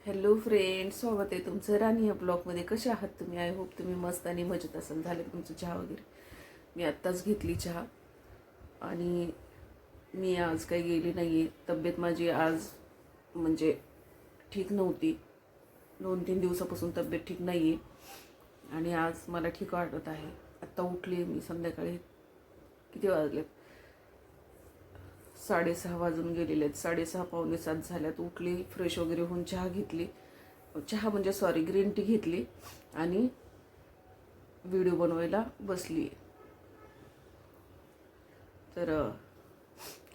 Hello friends, स्वागत आहे तुमचं राणी या ब्लॉगमध्ये. कसे आहात तुम्ही? आय होप तुम्ही मस्त आणि मजेत असाल. झालं तुमचं चहा वगैरे? मी आत्ताच घेतली चहा. आणि मी आज काही गेली नाही आहे. तब्येत माझी आज म्हणजे ठीक नव्हती. 2-3 दिवसापासून तब्येत ठीक नाही आहे आणि आज मला ठीक वाटत आहे. आत्ता उठली मी. संध्याकाळी किती वाजलेत? 6:30 वाजून गेलेले आहेत. 6:30 पावणे 7 झाल्यात. उठली, फ्रेश वगैरे होऊन चहा घेतली. चहा म्हणजे सॉरी, ग्रीन टी घेतली आणि व्हिडिओ बनवायला बसली. तर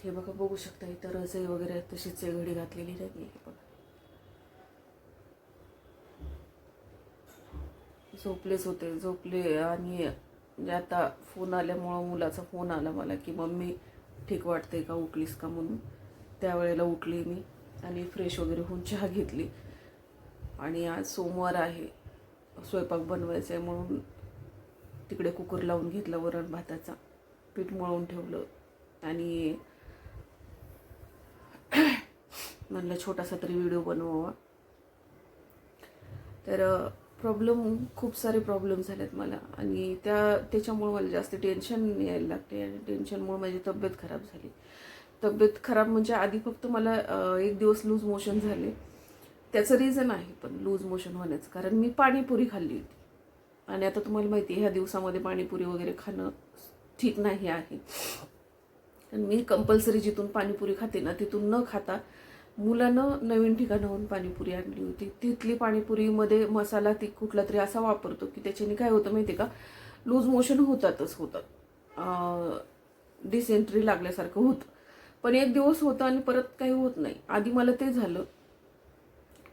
हे बघा, बघू शकता इथं रजाई वगैरे तशीच घडी घातलेली नाही. हे बघा, झोपले आणि म्हणजे आता फोन आल्यामुळं, मुलाचा फोन आला मला की मम्मी ठीक वाटते का, उठलीस का म्हणून. त्यावेळेला उठली मी आणि फ्रेश वगैरे होऊन चहा घेतली. आणि आज सोमवार आहे, स्वयंपाक बनवायचा आहे म्हणून तिकडे कुकर लावून घेतला. वरण भाताचा पीठ मळून ठेवलं आणि म्हणलं छोटासा तरी व्हिडिओ बनवावा. तर खूप सारे प्रॉब्लेम झालेत मला आणि त्याच्यामुळे मला जास्त टेन्शन यायला लागते आणि टेन्शनमुळे माझी तब्येत खराब झाली. तब्येत खराब म्हणजे आधी फक्त मला 1 दिवस लूज मोशन झाले. त्याचं रिझन आहे पण लूज मोशन होण्याचं कारण मी पाणीपुरी खाल्ली होती. आणि आता तुम्हाला माहिती आहे ह्या दिवसामध्ये पाणीपुरी वगैरे खाणं ठीक नाही आहे. मी कंपल्सरी जिथून पाणीपुरी खाते ना तिथून न खाता मुलानं नवीन ठिकाणाहून पाणीपुरी आणली होती. तिथली पाणीपुरीमध्ये मसाला ती कुठला तरी असा वापरतो की त्याच्याने काय होतं माहिती आहे का, लूज मोशन होतात. डिसेंट्री लागल्यासारखं होतं. पण 1 दिवस होतं आणि परत काही होत नाही. आधी मला ते झालं,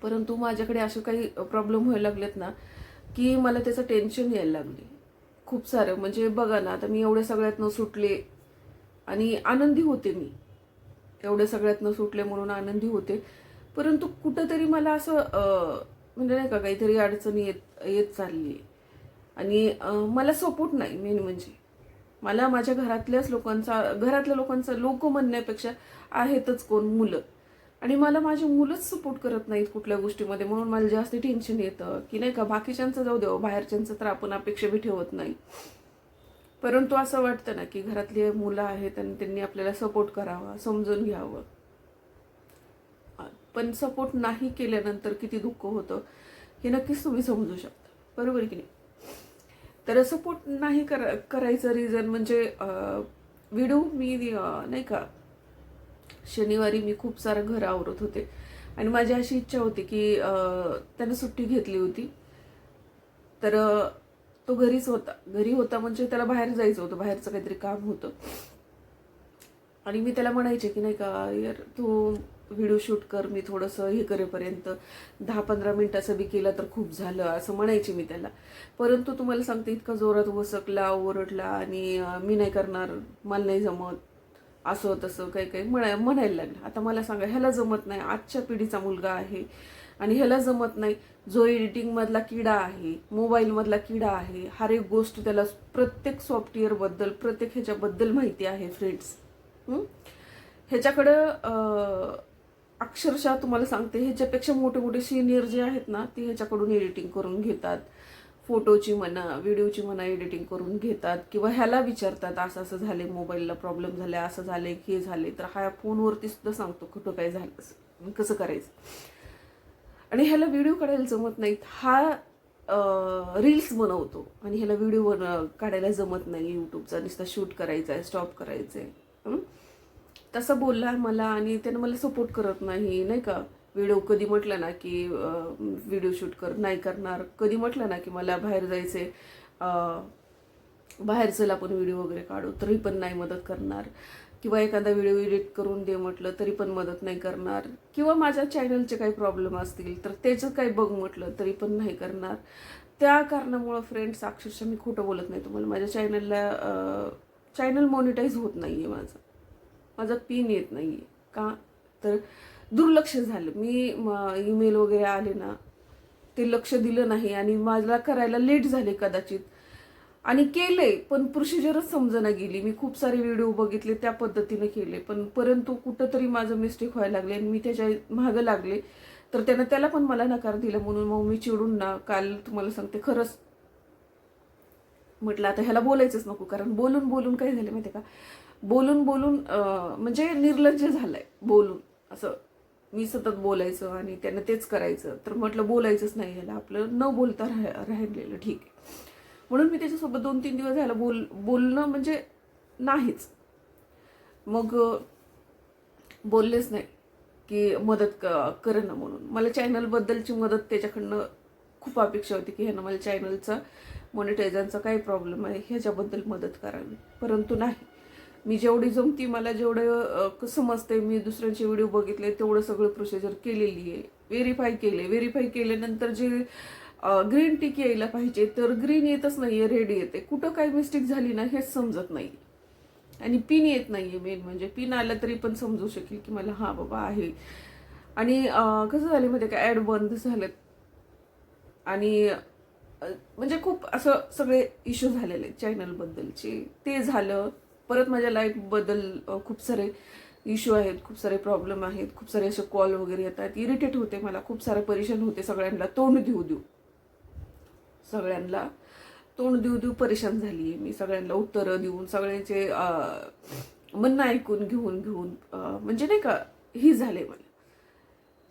परंतु माझ्याकडे असे काही प्रॉब्लेम व्हायला लागलेत ना की मला त्याचं टेन्शन यायला लागले खूप सारं. म्हणजे बघा ना, आता मी एवढ्या सगळ्यातनं सुटले आणि आनंदी होते. मी एवढ्या सगळ्यातनं सुटले म्हणून आनंदी होते, परंतु कुठंतरी मला असं म्हणजे नाही का, काहीतरी अडचणी येत चालली. आणि मला सपोर्ट नाही. मेन म्हणजे मला माझ्या घरातल्या लोकांचा लोक म्हणण्यापेक्षा आहेतच कोण, मुलं. आणि मला माझी मुलंच सपोर्ट करत नाहीत कुठल्या गोष्टीमध्ये, म्हणून मला जास्त टेन्शन येतं की नाही का, बाकीच्यांचं जाऊ द्यावं, बाहेरच्यांचं तर आपण अपेक्षा बी ठेवत नाही. परंतु असं वाटतं ना की घरातली मुलं आहेत आणि त्यांनी आपल्याला सपोर्ट करावा, समजून घ्यावं. पण सपोर्ट नाही केल्यानंतर किती दुःख होतं हे नक्कीच तुम्ही समजू शकता, बरोबर की नाही? तर सपोर्ट नाही करायचं रिझन म्हणजे व्हिडिओ मी नाही का, शनिवारी मी खूप सारं घर आवरत होते आणि माझी अशी इच्छा होती की त्यानं सुट्टी घेतली होती. तर तो घरी होता म्हणजे त्याला बाहेर जायचं होतं, बाहेरचं काहीतरी काम होतं. आणि मी त्याला म्हणायचे की नाही का, यार तू व्हिडिओ शूट कर, मी थोडंसं हे करेपर्यंत 10-15 मिनिटाचं बी केलं तर खूप झालं, असं म्हणायचे मी त्याला. परंतु तुम्हाला सांगते, इतका जोरात वसकला, ओरडला आणि मी नाही करणार, मला नाही जमत, असं तसं काही काही म्हणायला लागलं. आता मला सांगा, ह्याला जमत नाही, आजच्या पिढीचा मुलगा आहे आणि ह्याला जमत नाही. जो एडिटिंगमधला किडा आहे, मोबाईलमधला किडा आहे, हर एक गोष्ट त्याला प्रत्येक सॉफ्टवेअरबद्दल, प्रत्येक ह्याच्याबद्दल माहिती आहे फ्रेंड्स. ह्याच्याकडं अक्षरशः तुम्हाला सांगते, ह्याच्यापेक्षा मोठे मोठे सिनियर जे आहेत ना, ते ह्याच्याकडून एडिटिंग करून घेतात. फोटोची म्हणा, व्हिडिओची म्हणा, एडिटिंग करून घेतात किंवा ह्याला विचारतात, असं असं झाले, मोबाईलला प्रॉब्लेम झाले, असं झाले, हे झाले, तर हा फोनवरती सुद्धा सांगतो कुठं काय झालं, कसं करायचं. आणि ह्याला व्हिडिओ काढायला जमत नाहीत. हा रील्स बनवतो आणि ह्याला व्हिडिओ काढायला जमत नाही. यूट्यूबचा नुसता शूट करायचा आहे, स्टॉप करायचं आहे. तसं बोलला मला आणि त्यानं मला सपोर्ट करत नाही, नाही का. व्हिडिओ कधी म्हटलं ना की व्हिडिओ शूट कर, नाही करणार. कधी म्हटलं ना की मला बाहेर जायचे, बाहेर चल आपण व्हिडिओ वगैरे काढू, तरी पण नाही मदत करणार. किंवा एखादा व्हिडिओ एडिट करून दे म्हटलं तरी पण मदत नाही करणार. किंवा माझ्या चॅनलचे काही प्रॉब्लेम असतील तर त्याचं काही बघ म्हटलं तरी पण नाही करणार. त्या कारणामुळं फ्रेंड्स, अक्षरशः मी खोटं बोलत नाही तुम्हाला, माझ्या चॅनल मॉनिटाईज होत नाही आहे. माझा पिन येत नाही आहे. का तर दुर्लक्ष झालं. मी ईमेल वगैरे आले ना, ते लक्ष दिलं नाही आणि मला करायला लेट झाले कदाचित. आणि केले पण प्रोसिजरच समजणं गेली. मी खूप सारे व्हिडिओ बघितले, त्या पद्धतीने केले, परंतु कुठंतरी माझं मिस्टेक व्हायला लागले आणि मी त्याच्या मागं लागले. तर त्यानं त्याला पण मला नकार दिला. म्हणून मग मी चिडून ना काल तुम्हाला सांगते खरंच म्हटलं आता ह्याला बोलायचंच नको. कारण बोलून बोलून काय झालं माहिती का, बोलून बोलून म्हणजे निर्लज्ज झालाय बोलून. असं मी सतत बोलायचं आणि त्यानं तेच करायचं. तर म्हटलं बोलायचंच नाही ह्याला, आपलं न बोलता राहिलेलं ठीक आहे. म्हणून मी त्याच्यासोबत 2-3 दिवस झाला बोलणं म्हणजे नाहीच. मग बोललेच नाही की मदत करेन म्हणून. मला चॅनलबद्दलची मदत त्याच्याकडनं खूप अपेक्षा होती की ह्यानं मला चॅनलचा मॉनिटायझरचा काही प्रॉब्लेम आहे ह्याच्याबद्दल मदत करावी. परंतु नाही, मी जेवढी जमती, मला जेवढं समजते, मी दुसऱ्यांचे व्हिडिओ बघितले तेवढं सगळं प्रोसिजर केलेली आहे. व्हेरीफाय केल्यानंतर जे ग्रीन टिक यायला पाहिजे तर ग्रीन येतच नाहीये, रेड येते. कुठं काय मिस्टेक झाली ना हेच समजत नाही. आणि पिन येत नाहीये. मेन म्हणजे पिन आलं तरी पण समजू शकेल की मला हा बाबा आहे. आणि कसं झालं माहिती का, ॲड बंद झालेत आणि म्हणजे खूप असं सगळे इश्यू झालेले चॅनलबद्दलचे. ते झालं. परत माझ्या लाईफबद्दल खूप सारे इश्यू आहेत, खूप सारे प्रॉब्लेम आहेत, खूप सारे असे कॉल वगैरे येतात. इरिटेट होते मला, खूप सारे परेशान होते. सगळ्यांना तोंड देऊ परेशान झाली मी. सगळ्यांना उत्तरं देऊन, सगळ्यांचे म्हणणं ऐकून घेऊन म्हणजे नाही का ही झाले मला.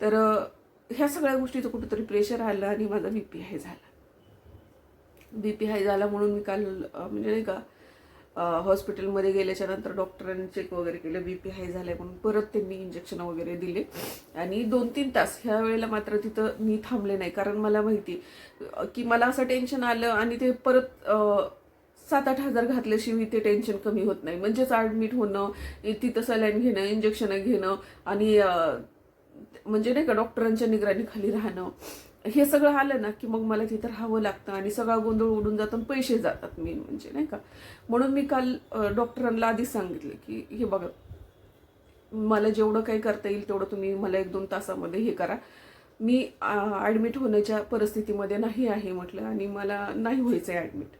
तर ह्या सगळ्या गोष्टीचं कुठेतरी प्रेशर आलं आणि माझा बीपी हाय झाला. बीपी हाय झाला म्हणून मी काल म्हणजे नाही का हॉस्पिटलमध्ये गेल्याच्या नंतर डॉक्टरांनी चेक वगैरे केलं, बीपी हाय झालाय म्हणून. परत त्यांनी इंजेक्शन वगैरे दिले आणि 2-3 तास ह्या वेळेला मात्र तिथं मी थांबले नाही. कारण मला माहिती की मला असं टेन्शन आलं आणि ते परत 7-8 हजार घातल्याशिवाय ते टेन्शन कमी होत नाही. म्हणजेच ॲडमिट होणं, तिथं सलाईन घेणं, इंजेक्शन घेणं आणि म्हणजे नाही का डॉक्टरांच्या निगराणीखाली राहणं, हे सगळं आलं ना की मग मला तिथं राहावं लागतं आणि सगळा गोंधळ उडून जातो आणि पैसे जातात मेन म्हणजे नाही का. म्हणून मी काल डॉक्टरांना आधीच सांगितलं की हे बघा, मला जेवढं काही करता येईल तेवढं तुम्ही मला 1-2 तासामध्ये हे करा. मी ॲडमिट होण्याच्या परिस्थितीमध्ये नाही आहे म्हटलं आणि मला नाही व्हायचं आहे ॲडमिट.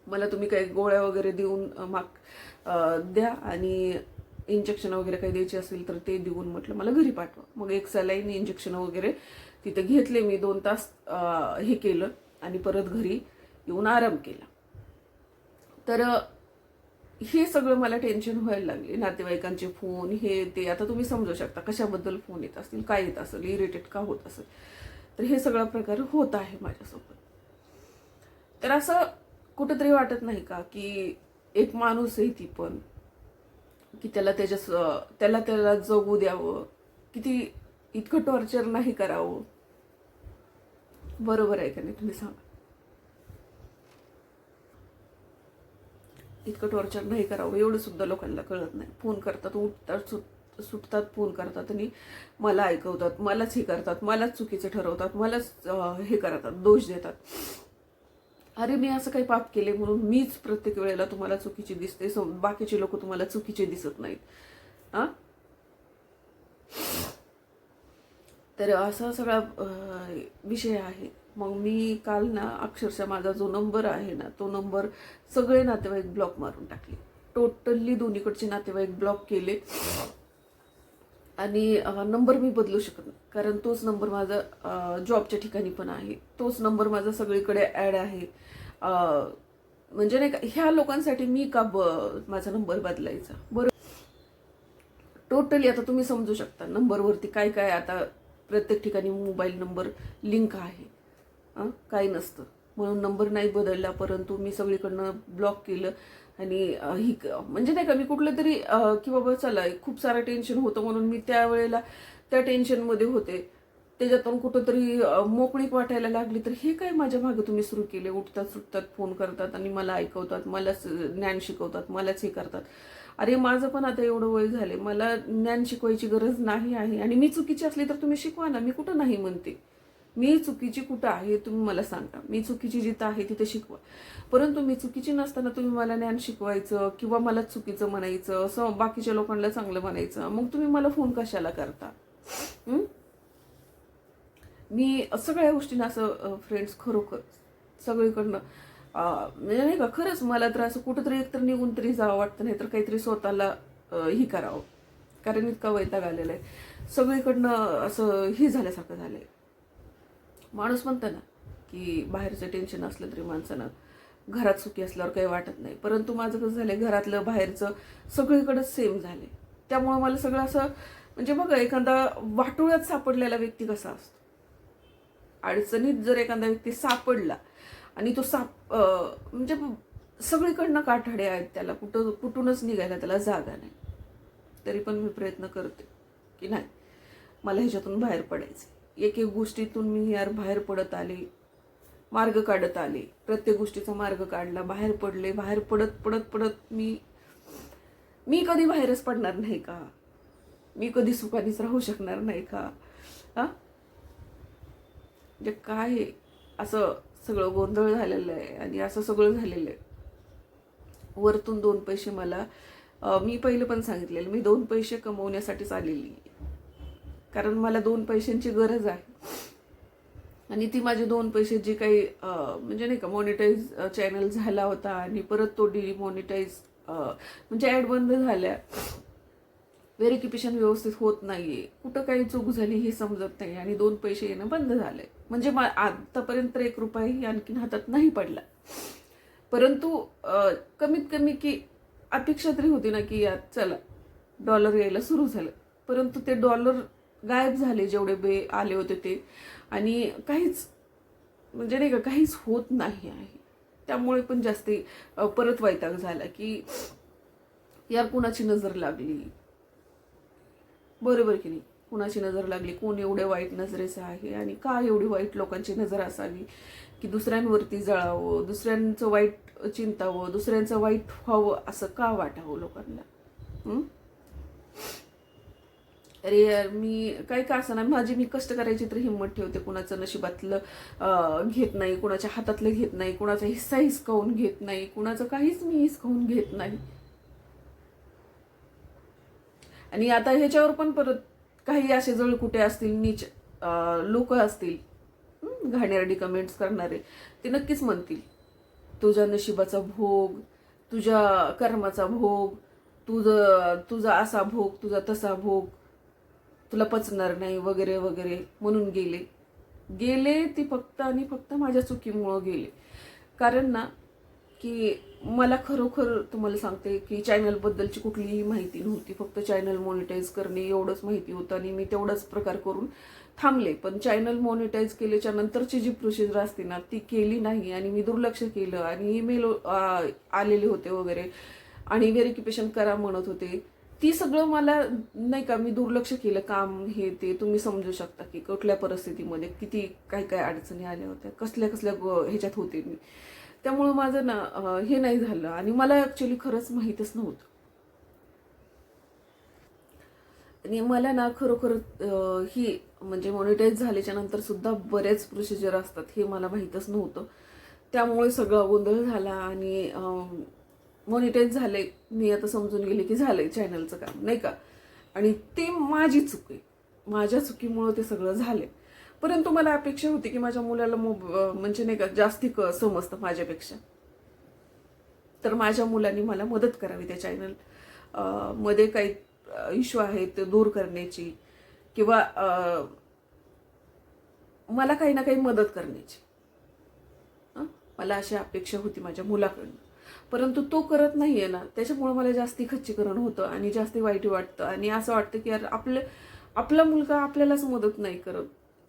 मला तुम्ही काही गोळ्या वगैरे देऊन द्या आणि इंजेक्शन वगैरे काही द्यायचे असेल तर ते देऊन म्हटलं मला घरी पाठवा. मग एक सलाईन इंजेक्शन वगैरे तिथे घेतले मी. 2 तास हे केलं आणि परत घरी येऊन आराम केला. तर हे सगळं मला टेन्शन व्हायला लागले. नातेवाईकांचे फोन, हे ते. आता तुम्ही समजू शकता कशाबद्दल फोन येत असतील, काय येत असेल, इरिटेट का होत असेल. तर हे सगळा प्रकार होत आहे माझ्यासोबत. तर असं कुठंतरी वाटत नाही का की एक माणूस आहे ती पण, की त्याला जगू द्यावं, किती इतकं टॉर्चर नाही करावं. बरोबर आहे का नाही तुम्ही सांगा. इतकं टॉर्चर नाही करावं एवढं सुद्धा लोकांना कळत नाही. फोन करतात, उठतात सुटतात, फोन करतात आणि मला ऐकवतात, मलाच हे करतात, मलाच चुकीचं ठरवतात, मलाच हे करतात, दोष देतात. अरे मी असं काही पाप केले म्हणून मीच प्रत्येक वेळेला तुम्हाला चुकीची दिसते, बाकीचे लोक तुम्हाला चुकीचे दिसत नाहीत. तर असा सगळा विषय आहे. मग मी काल ना अक्षरशः माझा जो नंबर आहे ना तो नंबर सगळे नातेवाईक ब्लॉक मारून टाकले. टोटली दोन्हीकडचे नातेवाईक ब्लॉक केले आणि नंबर मी बदलू शकत नाही. कारण तोच नंबर माझा जॉबच्या ठिकाणी पण आहे, तोच नंबर माझा सगळीकडे ॲड आहे. म्हणजे नाही का ह्या लोकांसाठी मी का माझा नंबर बदलायचा. बरोबर. टोटली आता तुम्ही समजू शकता नंबरवरती काय काय आता प्रत्येक ठिकाणी मोबाईल नंबर लिंक आहे. काही नसतं म्हणून नंबर नाही बदलला, परंतु मी सगळीकडनं ब्लॉक केलं. आणि ही म्हणजे नाही का मी कुठलं तरी की बाबा चला खूप सारं टेन्शन होतं म्हणून मी त्यावेळेला त्या टेन्शनमध्ये होते, त्याच्यातून कुठंतरी मोकळीक वाटायला लागली. तर हे काय माझ्या मागं तुम्ही सुरू केले, उठतात सुटतात, फोन करतात आणि मला ऐकवतात, मलाच ज्ञान शिकवतात, मलाच हे करतात. अरे माझं पण आता एवढं वय झाले, मला ज्ञान शिकवायची गरज नाही आहे. आणि मी चुकीची असली तर तुम्ही शिकवा ना, मी कुठं नाही म्हणते. मी चुकीची कुठं आहे तुम्ही मला सांगा, मी चुकीची जिथं आहे तिथे शिकवा. परंतु मी चुकीची नसताना तुम्ही मला ज्ञान शिकवायचं किंवा मला चुकीचं म्हणायचं, असं बाकीच्या लोकांना चांगलं म्हणायचं, मग तुम्ही मला फोन कशाला करता. मी सगळ्या गोष्टींना असं फ्रेंड्स खरोखर सगळीकडनं म्हणजे नाही का खरंच मला तर असं कुठंतरी एकतर निघून तरी जावं वाटतं, नाही तर काहीतरी स्वतःला ही करावं. कारण इतका वैताग आलेला आहे. सगळीकडनं असं हे झाल्यासारखं झालंय. माणूस म्हणतं ना की बाहेरचं टेन्शन असलं तरी माणसानं घरात सुखी असल्यावर काही वाटत नाही, परंतु माझं कसं झालंय, घरातलं बाहेरचं सगळीकडेच सेम झालंय. त्यामुळे मला सगळं असं म्हणजे बघा, एखादा वाटोळ्यात सापडलेला व्यक्ती कसा असतो, अडचणीत जर एखादा व्यक्ती सापडला आणि तो म्हणजे सगळीकडनं काठाडे आहेत, त्याला कुठूनच निघायला त्याला जागा नाही, तरी पण मी प्रयत्न करते की नाही, मला ह्याच्यातून बाहेर पडायचं. एक एक गोष्टीतून मी यार बाहेर पडत आले, मार्ग काढत आले, प्रत्येक गोष्टीचा मार्ग काढला, बाहेर पडले. बाहेर पडत पडत पडत मी कधी बाहेरच पडणार नाही का? मी कधी सुखानेच राहू शकणार नाही का? हा, म्हणजे काय असं सगळं गोंधळ झालेलं आहे आणि असं सगळं झालेलं आहे. वरतून 2 पैसे मला, मी पहिलं पण सांगितलेलं, मी 2 पैसे कमवण्यासाठीच आलेली, कारण मला 2 पैशांची गरज आहे. आणि ती माझे 2 पैसे जे काही म्हणजे नाही का, मॉनिटाईज चॅनल झाला होता आणि परत तो डिमॉनिटाईज म्हणजे ॲड बंद झाल्या, व्हेरिफिकेशन व्यवस्थित होत नाहीये, कुठं काही चूक झाली हे समजत नाही आणि 2 पैसे येणं बंद झालंय. म्हणजे आतापर्यंत 1 रुपयाही आणखीन हातात नाही पडला. परंतु कमीत कमी की अपेक्षा तरी होती ना की यार चला डॉलर यायला सुरू झालं, परंतु ते डॉलर गायब झाले जेवढे आले होते ते, आणि काहीच म्हणजे नाही का, काहीच होत नाही आहे. त्यामुळे पण जास्ती परत वैताग झाला की यार कुणाची नजर लागली, बरोबर की नाही, कुणाची नजर लागली, कोण एवढ्या वाईट नजरेचं आहे आणि का एवढी वाईट लोकांची नजर असावी की दुसऱ्यांवरती जळावं, दुसऱ्यांचं वाईट चिंतावं, दुसऱ्यांचं वाईट व्हावं, असं का वाटावं लोकांना? अरे यार, मी काही का असं ना, मी कष्ट करायची तर हिंमत ठेवते, कुणाचं नशिबातलं घेत नाही, कुणाच्या हातातलं घेत नाही, कुणाचा हिस्सा हिसकावून घेत नाही, कुणाचं काहीच मी हिसकावून घेत नाही. आणि आता ह्याच्यावर पण परत काही असे जळकुटे असतील, नीच लोक असतील, घाणेरडी कमेंट्स करणारे, ते नक्कीच म्हणतील तुझ्या नशिबाचा भोग, तुझ्या कर्माचा भोग, तुझा असा भोग, तुझा तसा भोग, तुला पचणार नाही वगैरे वगैरे म्हणून गेले ती फक्त आणि फक्त माझ्या चुकीमुळं गेले. कारण ना की मला खरोखर तुम्हाला सांगते की चॅनलबद्दलची कुठलीही माहिती नव्हती, फक्त चॅनल मॉनिटाईज करणे एवढंच माहिती होतं आणि मी तेवढाच प्रकार करून थांबले. पण चॅनल मॉनिटाईज केल्याच्या नंतरची जी प्रोसिजर असते ना ती केली नाही आणि मी दुर्लक्ष केलं आणि ईमेल आलेले होते वगैरे आणि व्हेरिफिकेशन करा म्हणत होते, ती सगळं मला नाही का, मी दुर्लक्ष केलं, काम हे ते तुम्ही समजू शकता की कुठल्या परिस्थितीमध्ये किती काय काय अडचणी आल्या होत्या, कसल्या ह्याच्यात होते मी. त्यामुळं माझं ना हे नाही झालं आणि मला ॲक्च्युली खरंच माहीतच नव्हतं. आणि मला ना खरोखर ही म्हणजे मॉनिटाईज झाल्याच्या नंतर सुद्धा बरेच प्रोसिजर असतात हे मला माहीतच नव्हतं. त्यामुळे सगळा गोंधळ झाला आणि मॉनिटाईज झाले, मी आता समजून गेले की झालंय चॅनलचं काम, नाही का. आणि ते माझी चूक आहे, माझ्या चुकीमुळं ते सगळं झालंय. परंतु मला अपेक्षा होती की माझ्या मुलाला म्हणजे नाही का जास्ती समजतं माझ्यापेक्षा, तर माझ्या मुलांनी मला मदत करावी त्या चॅनल मध्ये काही इश्यू आहेत ते दूर करण्याची, किंवा मला काही ना काही मदत करण्याची. मला अशी अपेक्षा होती माझ्या मुलाकडनं, परंतु तो करत नाहीये ना, त्याच्यामुळे मला जास्ती खच्चीकरण होतं आणि जास्ती वाईट वाटतं आणि असं वाटतं की यार आपला मुलगा आपल्यालाच मदत नाही करत,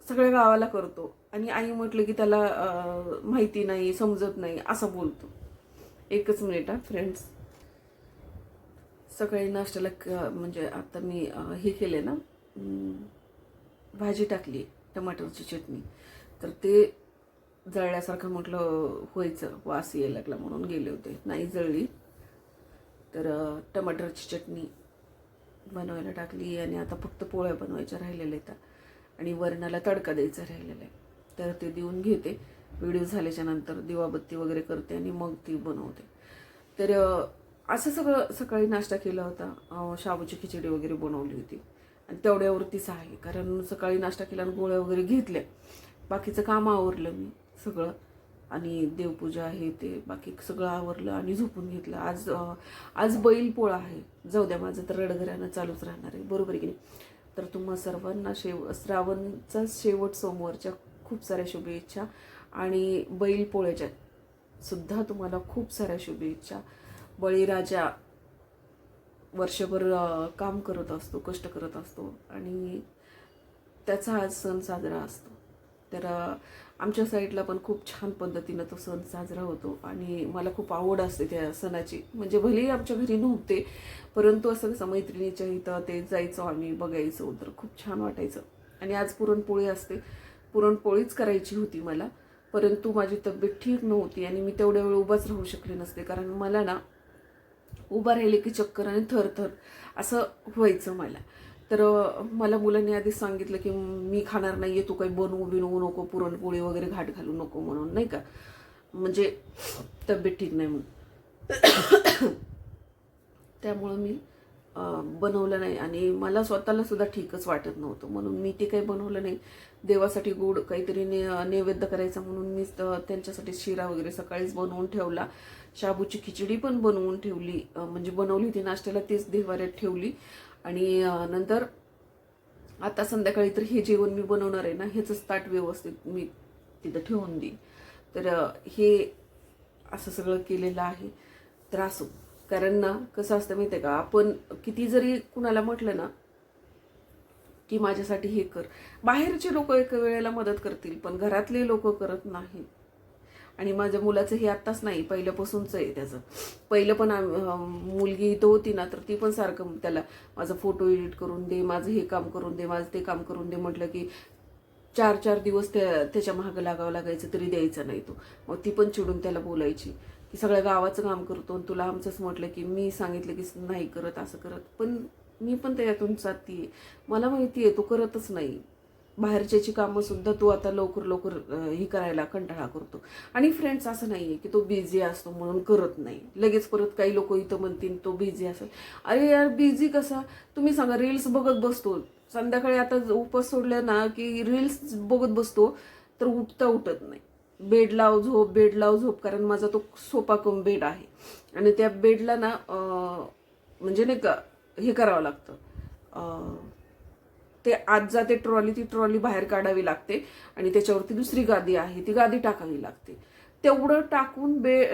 सगळ्या गावाला करतो आणि आई म्हटलं की त्याला माहिती नाही, समजत नाही असं बोलतो. एकच मिनिट फ्रेंड्स, सकाळी नाश्त्याला म्हणजे आता मी हे केले ना, भाजी टाकली टमाटरची चटणी, तर ते जळल्यासारखं म्हटलं व्हायचं, वास यायला लागला म्हणून गेले होते, नाही जळली. तर टमाटरची चटणी बनवायला टाकली आणि आता फक्त पोळ्या बनवायच्या राहिलेल्या आहेत आणि वरणाला तडका द्यायचा राहिलेला आहे, तर ते देऊन घेते. व्हिडिओ झाल्याच्या नंतर दिवाबत्ती वगैरे करते आणि मग ती बनवते. तर असं सगळं सकाळी नाश्ता केला होता, शाबूची खिचडी वगैरे बनवली होती आणि तेवढ्यावरतीच आहे, कारण सकाळी नाश्ता केला आणि गोळ्या वगैरे घेतल्या, बाकीचं काम आवरलं मी सगळं आणि देवपूजा आहे ते बाकी सगळं आवरलं आणि झोपून घेतलं. आज बैल पोळा आहे, जाऊ द्या, माझं तर रडघरानं चालूच राहणार आहे, बरोबर आहे की नाही. तर तुम्हा सर्वांना श्रावणचा शेवट सोमवारच्या खूप साऱ्या शुभेच्छा आणि बैलपोळ्याच्या सुद्धा तुम्हाला खूप साऱ्या शुभेच्छा. बळीराजा वर्षभर काम करत असतो, कष्ट करत असतो आणि त्याचा आज सण साजरा असतो. तर आमच्या साईडला पण खूप छान पद्धतीनं तो सण साजरा होतो आणि मला खूप आवड असते त्या सणाची. म्हणजे भलेही आमच्या घरी नव्हते, परंतु असं कसं मैत्रिणीच्या इथं ते जायचो आम्ही, बघायचो, तर खूप छान वाटायचं. आणि आज पुरणपोळी असते, पुरणपोळीच करायची होती मला, परंतु माझी तब्येत ठीक नव्हती आणि मी तेवढ्या वेळ उभाच राहू शकले नसते. कारण मला ना उभा राहिले की चक्कर आणि थरथर असं व्हायचं मला. तर मला मुलांनी आधीच सांगितलं की मी खाणार नाहीये, तू काही बनवू नको, पुरणपोळी वगैरे घाट घालू नको म्हणून, नाही का, म्हणजे तब्येत ठीक नाही म्हणून. त्यामुळं मी बनवलं नाही आणि मला स्वतःला सुद्धा ठीकच वाटत नव्हतं, म्हणून मी ते काही बनवलं नाही. देवासाठी गोड काहीतरी नैवेद्य करायचा म्हणून मी त्यांच्यासाठी शिरा वगैरे सकाळीच बनवून ठेवला. शाबूची खिचडी पण बनवून ठेवली, म्हणजे बनवली होती नाश्त्याला, तेच देवाऱ्यात ठेवली. आणि नंतर आता संध्याकाळी तर हे जेवण मी बनवणार आहे ना, ह्याचंच ताट व्यवस्थित मी तिथं ठेवून देईन. तर हे असं सगळं केलेलं आहे. तर असो, कारण ना कसं असतं माहिती आहे का, आपण किती जरी कुणाला म्हटलं ना की माझ्यासाठी हे कर, बाहेरचे लोक एका वेळेला मदत करतील पण घरातले लोक करत नाहीत. आणि माझ्या मुलाचं हे आत्ताच नाही, पहिल्यापासूनच आहे त्याचं. पहिलं पण मुलगी इथं होती ना, तर ती पण सारखं त्याला माझा फोटो एडिट करून दे, माझं हे काम करून दे, माझं ते काम करून दे म्हटलं की 4-4 दिवस त्याच्या मागं लागावं लागायचं तरी द्यायचा नाही तो. मग ती पण चिडून त्याला बोलायची की सगळ्या गावाचं काम करतो आणि तुला आमचंच म्हटलं की मी सांगितलं की नाही करत, असं करत. पण मी पण त्याच्यातून जातीये, मला माहिती आहे तो करतच नाही. बाहेरच्याची कामं सुद्धा तो आता लवकर ही करायला कंटाळा करतो. आणि फ्रेंड्स, असं नाहीये की तो बिझी असतो म्हणून करत नाही. लगेच परत काही लोक इथं म्हणतील तो बिझी असेल. अरे यार, बिझी कसा? तुम्ही सांगा, रील्स बघत बसतो संध्याकाळी, आता उपवास सोडल्या ना की रील्स बघत बसतो तर उठत नाही. बेड लाव झोप, कारण माझा तो सोफा कम बेड आहे आणि त्या बेडला ना म्हणजे नाही का हे करावं लागतं, ते आत जाते ट्रॉली, ती ट्रॉली बाहेर काढावी लागते आणि त्याच्यावरती दुसरी गादी आहे, ती गादी टाकावी लागते. तेवढं टाकून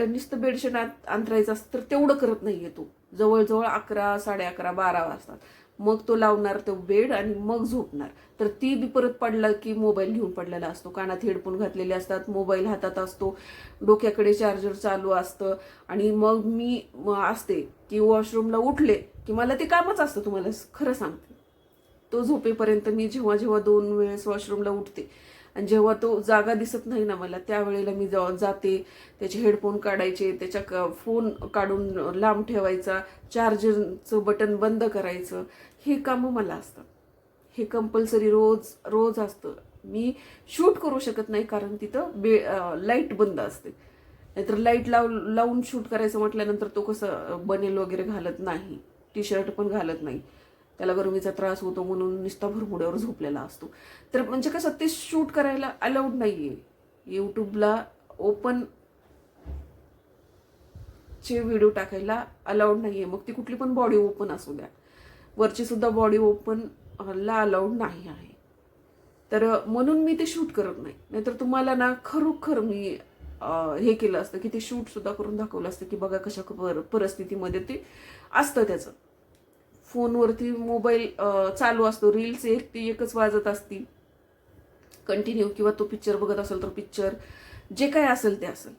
नुसतं बेडशीट अंतरायचं असतं तर तेवढं करत नाहीये तो. जवळजवळ 11, 11:30, 12 वाजतात. मग तो लावणार तो बेड आणि मग झोपणार. तर ती बी परत पडला की मोबाईल घेऊन पडलेला असतो, कानात हेडफोन घातलेले असतात, मोबाईल हातात असतो, डोक्याकडे चार्जर चालू असतं. आणि मग मी असते की वॉशरूमला उठले की मला ते कामच असतं, तुम्हाला खरं सांगते. तो झोपेपर्यंत मी जेव्हा 2 वेळेस वॉशरूमला उठते आणि जेव्हा तो जागा दिसत नाही ना मला, त्यावेळेला मी जाते, त्याचे हेडफोन काढायचे, त्याच्या फोन काढून लांब ठेवायचा, चार्जरचं बटन बंद करायचं, हे कामं मला असतात. हे कंपल्सरी रोज असतं. मी शूट करू शकत नाही कारण तिथं लाईट बंद असते. नाहीतर लाईट लावून शूट करायचं म्हटल्यानंतर तो कसं बनेल वगैरे घालत नाही, टी-शर्ट पण घालत नाही, त्याला गरमीचा त्रास होतो म्हणून नुसता भरमुड्यावर झोपलेला असतो. तर म्हणजे कसं ते शूट करायला अलाउड नाहीये. यूट्यूबला ओपन चे व्हिडिओ टाकायला अलाउड नाहीये, मग ती कुठली पण बॉडी ओपन असू द्या, वरची सुद्धा बॉडी ओपन ला अलाउड नाही आहे. तर म्हणून मी ते शूट करत नाही. नाहीतर तुम्हाला ना खरोखर मी हे केलं असतं की ते शूट सुद्धा करून दाखवलं असतं की बघा कशा परिस्थितीमध्ये ते असतं त्याचं. फोनवरती मोबाईल चालू असतो, रील्स एकच वाजत असती कंटिन्यू, किंवा तो पिक्चर बघत असेल तर पिक्चर, जे काय असेल ते असेल,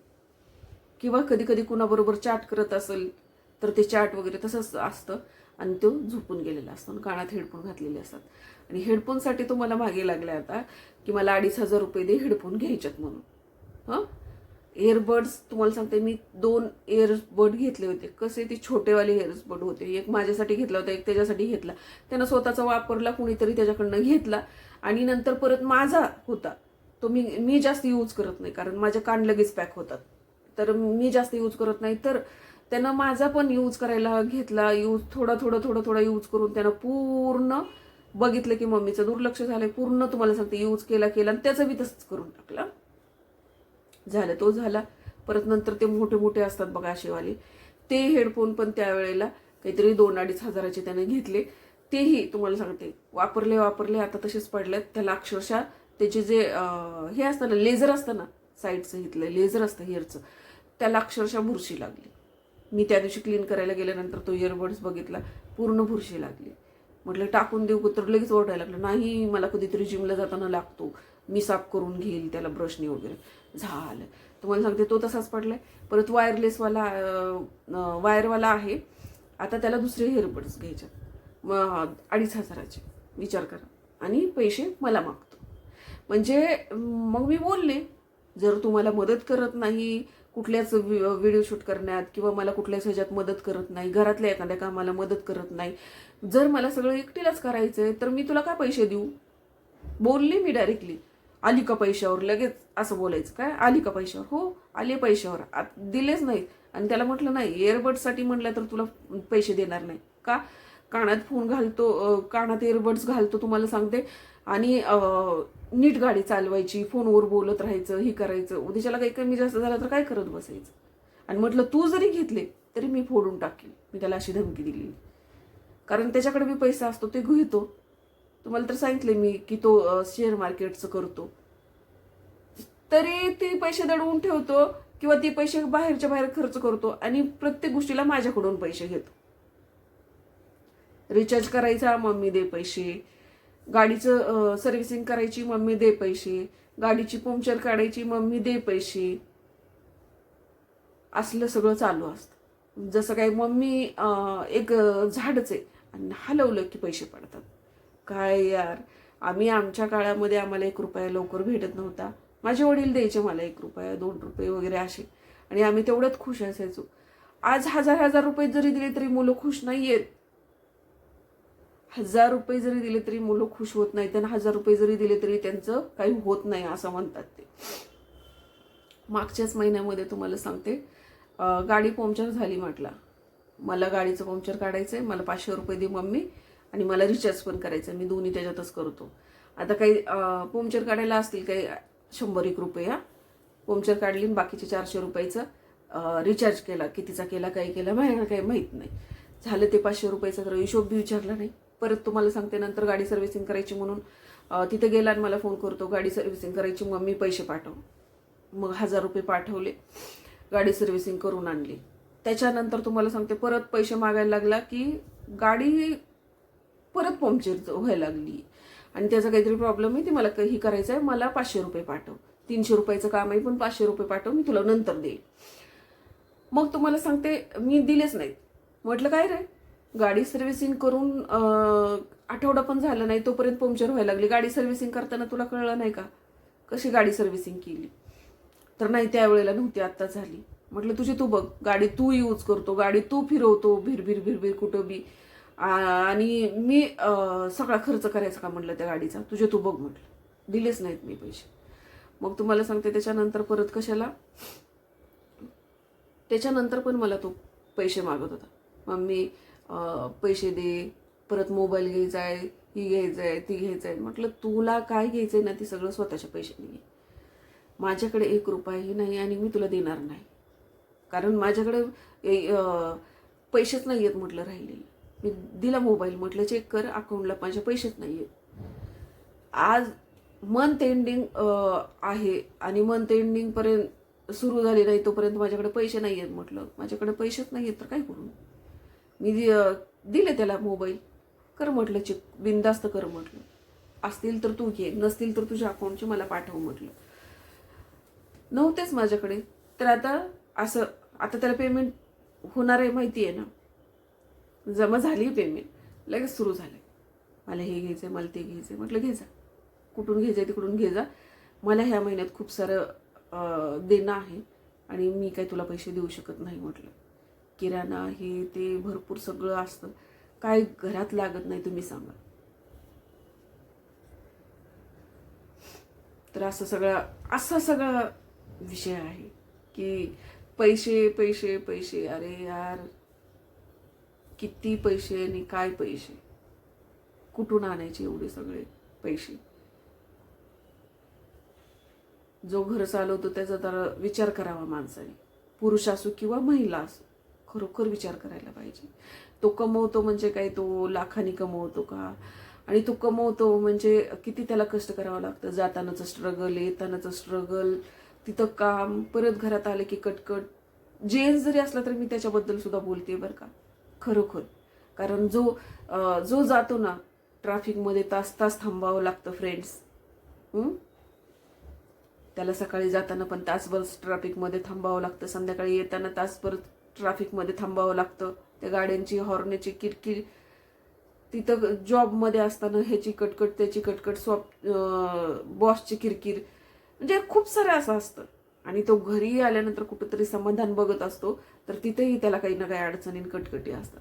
किंवा कधी कधी कुणाबरोबर चॅट करत असेल तर ते चॅट वगैरे तसंच असतं आणि तो झोपून गेलेला असतो आणि कानात हेडफोन घातलेले असतात. आणि हेडफोनसाठी तो मला मागे लागला आता की मला 2,500 रुपये दे, हेडफोन घ्यायच्यात म्हणून. हां, एअरबड्स तुम्हाला सांगते, मी 2 एअरबड घेतले होते. कसे ते छोटेवाले एअरबड होते, एक माझ्यासाठी घेतला होता, एक त्याच्यासाठी घेतला. त्यानं स्वतःचा वापरला, कुणीतरी त्याच्याकडनं घेतला आणि नंतर परत माझा होता तो. मी जास्त यूज करत नाही कारण माझे कान लगेच पॅक होतात, तर मी जास्त यूज करत नाही. तर त्यानं माझा पण यूज करायला घेतला, थोडा यूज करून त्यानं पूर्ण बघितलं की मम्मीचं दुर्लक्ष झालंय, पूर्ण तुम्हाला सांगते यूज केला आणि त्याचं बी तसंच करून टाकलं. झालं तो झाला. परत नंतर ते मोठे असतात बघा असेवाले, ते हेडफोन पण त्यावेळेला काहीतरी 2-2.5 हजाराचे त्याने घेतले. तेही तुम्हाला सांगते, वापरले आता तसेच पडलेत. त्याला अक्षरशः त्याचे जे हे असतं ना, लेझर असतं ना साईडचं, इथलं लेझर असतं हेअरचं, त्याला अक्षरशः बुरशी लागली. मी त्या दिवशी क्लीन करायला गेल्यानंतर तो इयरबड्स बघितला, पूर्ण बुरशी लागली. म्हटलं टाकून देऊ, तर लगेच ओरडायला लागलं, नाही मला कधीतरी जिमला जाताना लागतो, मी साफ करून घेईल त्याला ब्रशने वगैरे. झालं. तुम्हाला सांगते तो तसाच पडलाय. परत वायरवाला आहे. आता त्याला दुसरे हेअरबड्स घ्यायचे, 2,500चे, विचार करा. आणि पैसे मला मागतो. म्हणजे मग मी बोलले, जर तुम्हाला मदत करत नाही कुठल्याच व्हिडिओ शूट करण्यात, किंवा मला कुठल्याच ह्याच्यात मदत करत नाही, घरातल्या एखाद्या कामाला मदत करत नाही, जर मला सगळं एकटीलाच करायचंय, तर मी तुला काय पैसे देऊ? बोलले मी डायरेक्टली. आली का पैशावर? लगेच असं बोलायचं काय, आली का पैशावर? हो आले पैशावर. दिलेच नाहीत. आणि त्याला म्हटलं नाही, इयरबड्ससाठी म्हटलं तर तुला पैसे देणार नाही. का? कानात फोन घालतो, कानात इयरबड्स घालतो तुम्हाला सांगते, आणि नीट गाडी चालवायची, फोनवर बोलत राहायचं, हे करायचं. उद्याच्याला काही कमी जास्त झालं तर काय करत बसायचं? आणि म्हटलं तू जरी घेतले तरी मी फोडून टाकेल. मी त्याला अशी धमकी दिली. कारण त्याच्याकडे बी पैसा असतो, ते घेतो. तुम्हाला तर सांगितले मी की तो शेअर मार्केटचं करतो. तरी ते पैसे दडवून ठेवतो, किंवा ते पैसे बाहेरच्या बाहेर खर्च करतो, आणि प्रत्येक गोष्टीला माझ्याकडून पैसे घेतो. रिचार्ज करायचा, मम्मी दे पैसे. गाडीचं सर्व्हिसिंग करायची, मम्मी दे पैसे. गाडीची पंक्चर काढायची, मम्मी दे पैसे. असलं सगळं चालू असतं. जसं काही मम्मी एक झाडच आहे, आणि हलवलं की पैसे पडतात. काय यार, आम्ही आमच्या काळामध्ये आम्हाला 1 रुपया लवकर भेटत नव्हता. माझे वडील द्यायचे मला 1 रुपया 2 रुपये वगैरे असे, आणि आम्ही तेवढ्यात खुश असायचो. आज 1,000 रुपये जरी दिले तरी मुलं खुश नाहीयेत. 1,000 रुपये जरी दिले तरी मुलं खुश होत नाही. त्यांना 1,000 रुपये जरी दिले तरी त्यांचं काही होत नाही असं म्हणतात ते. मागच्याच महिन्यामध्ये तुम्हाला सांगते, गाडी पंक्चर झाली. म्हटलं मला गाडीचं पंक्चर काढायचंय, मला 500 रुपये दे मम्मी, आणि मला रिचार्ज पण करायचं. मी दोन्ही त्याच्यातच करतो. आता काही पंक्चर काढायला असतील काही 100-1 रुपये, पंक्चर काढली, आणि बाकीचे 400 रुपयाचं रिचार्ज केला. कितीचा केला, काही केला, माझ्याकडे काही माहीत नाही. झालं ते 500 रुपयाचा, तर हिशोब बी विचारला नाही. परत तुम्हाला सांगते, नंतर गाडी सर्व्हिसिंग करायची म्हणून तिथे गेला, आणि मला फोन करतो, गाडी सर्व्हिसिंग करायची, मम्मी पैसे पाठव. मग 1,000 रुपये पाठवले, गाडी सर्व्हिसिंग करून आणली. त्याच्यानंतर तुम्हाला सांगते, परत पैसे मागायला लागला की गाडी परत पंक्चर व्हायला लागली, आणि त्याचा काहीतरी प्रॉब्लेम आहे, ते मला काही करायचं आहे, मला 500 रुपये पाठव. 300 रुपयाचं काम आहे, पण 500 रुपये पाठव, मी तुला नंतर देईल. मग तुम्हाला सांगते, मी दिलेच नाहीत. म्हटलं काय रे, गाडी सर्व्हिसिंग करून आठवडा पण झाला नाही, तोपर्यंत पंक्चर व्हायला लागली. गाडी सर्व्हिसिंग करताना तुला कळलं नाही का कशी गाडी सर्व्हिसिंग केली? तर नाही, त्यावेळेला नव्हती, आत्ता झाली. म्हटलं तुझी तू बघ, गाडी तू यूज करतो, गाडी तू फिरवतो, भिरभिर कुठं बी, आणि मी सगळा खर्च करायचा का म्हटलं त्या गाडीचा? तुझे तू बघ म्हटलं. दिलेच नाहीत मी पैसे. मग तुम्हाला सांगते, त्याच्यानंतर परत कशाला, त्याच्यानंतर पण मला तो पैसे मागत होता. मम्मी पैसे दे, परत मोबाईल घ्यायचा आहे, ही घ्यायचं आहे, ती घ्यायचं आहे. म्हटलं तुला काय घ्यायचंय ना, ती सगळं स्वतःच्या पैशाने घे. माझ्याकडे 1 रुपयाही नाही, आणि मी तुला देणार नाही. कारण माझ्याकडे पैसेच नाही आहेत म्हटलं राहिलेले. मी दिला मोबाईल, म्हटलं चेक कर अकाउंटला, माझे पैसेच नाही आहेत. आज मंथ एंडिंग आहे, आणि मंथ एंडिंगपर्यंत सुरू झाली नाही तोपर्यंत माझ्याकडे पैसे नाही आहेत. म्हटलं माझ्याकडे पैसेच नाही आहेत तर काय करू? मी दिले त्याला मोबाईल, कर म्हटलं चेक, बिनधास्त कर म्हटलं. असतील तर तू घे, नसतील तर तुझ्या अकाउंटचे मला पाठव म्हटलं. नव्हतेच माझ्याकडे. तर आता त्याला पेमेंट होणार आहे माहिती आहे ना, जमा झाली पेमेंट, लगेच सुरू झालं. मला हे घ्यायचंय, मला ते घ्यायचंय. म्हटलं घे जा, कुठून घ्यायचंय तिकडून घे जा. मला ह्या महिन्यात खूप सारं देणं आहे, आणि मी काही तुला पैसे देऊ शकत नाही म्हटलं. किराणा हे ते भरपूर सगळं असतं, काय घरात लागत नाही तुम्ही सांगा. तर असा सगळा विषय आहे की पैसे पैसे पैसे. अरे यार, किती पैसे आणि काय पैसे, कुठून आणायचे एवढे सगळे पैसे? जो घर चालवतो त्याचा तर विचार करावा माणसाने, पुरुष असो किंवा महिला असो. खरोखर विचार करायला पाहिजे. तो कमवतो म्हणजे काय, तो लाखांनी कमवतो का? आणि तो कमवतो म्हणजे किती त्याला कष्ट करावं लागतं. जातानाचं स्ट्रगल, येतानाचं स्ट्रगल, तिथं काम, परत घरात आले की कटकट. जेंट्स जरी असला तरी मी त्याच्याबद्दल सुद्धा बोलते बरं का, खरोखर. कारण जो जातो ना ट्रॅफिकमध्ये, तास तास थांबावं लागतं फ्रेंड्स. त्याला सकाळी जाताना पण तासभर ट्रॅफिकमध्ये थांबावं लागतं, संध्याकाळी येताना तासभर ट्रॅफिकमध्ये थांबावं लागतं. त्या गाड्यांची हॉर्नची किरकिर, तिथं जॉबमध्ये असताना ह्याची कटकट, त्याची कटकट, बॉसची किरकिर, म्हणजे खूप सारं असं असतं. आणि तो घरी आल्यानंतर कुठंतरी समाधान बघत असतो, तर तिथेही त्याला काही ना काही अडचणी कटकटी असतात.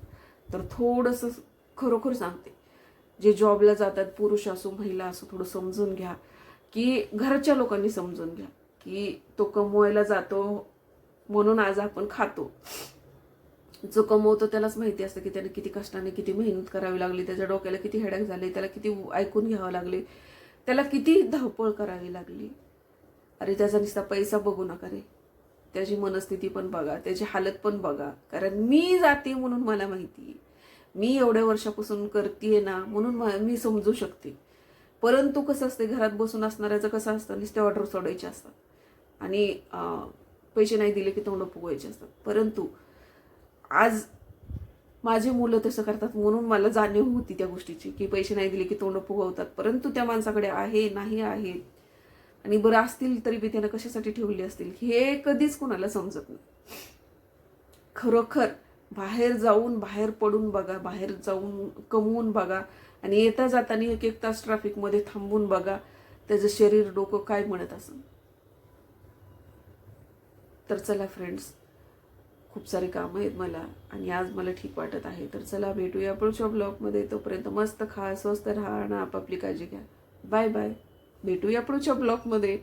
तर थोडंसं खरोखर सांगते, जे जॉबला जातात, पुरुष असो महिला असो, थोडं समजून घ्या, की घरच्या लोकांनी समजून घ्या की तो कमवायला जातो म्हणून आज आपण खातो. जो कमवतो त्यालाच माहिती असतं की त्याने किती कष्टाने, किती मेहनत करावी लागली, त्याच्या डोक्याला किती हेडॅक झाले, त्याला किती ऐकून घ्यावं लागले, त्याला किती धावपळ करावी लागली. अरे त्याचा नुसता पैसा बघू नका रे, त्याची मनस्थिती पण बघा, त्याची हालत पण बघा. कारण मी जाते म्हणून मला माहिती, मी एवढ्या वर्षापासून करते ना म्हणून मी समजू शकते. परंतु कसं असते, घरात बसून असणाऱ्याचं कसं असतं, नुसते ऑर्डर सोडायचे असतात आणि पैसे नाही दिले की तोंड फुगवायचे असतात. परंतु आज माझी मुलं तसं करतात म्हणून मला जाणीव होती त्या गोष्टीची, की पैसे नाही दिले की तोंड फुगवतात. परंतु त्या माणसाकडे आहे, नाही आहे, आणि बरं असतील तरी बी त्यानं कशासाठी ठेवले असतील हे कधीच कोणाला समजत नाही. खरोखर बाहेर जाऊन, बाहेर पडून बघा, बाहेर जाऊन कमवून बघा, आणि येता जाताना 1-1 तास ट्रॅफिकमध्ये थांबून बघा, त्याचं शरीर, डोकं काय म्हणत असेल. तर चला फ्रेंड्स, खूप सारे कामं आहेत मला आणि आज मला ठीक वाटत आहे. तर चला भेटूया पुढच्या ब्लॉगमध्ये. तोपर्यंत मस्त खा, स्वस्त राहा आणि आपापली काळजी घ्या. Bye bye. भेटूया पुढच्या ब्लॉगमध्ये.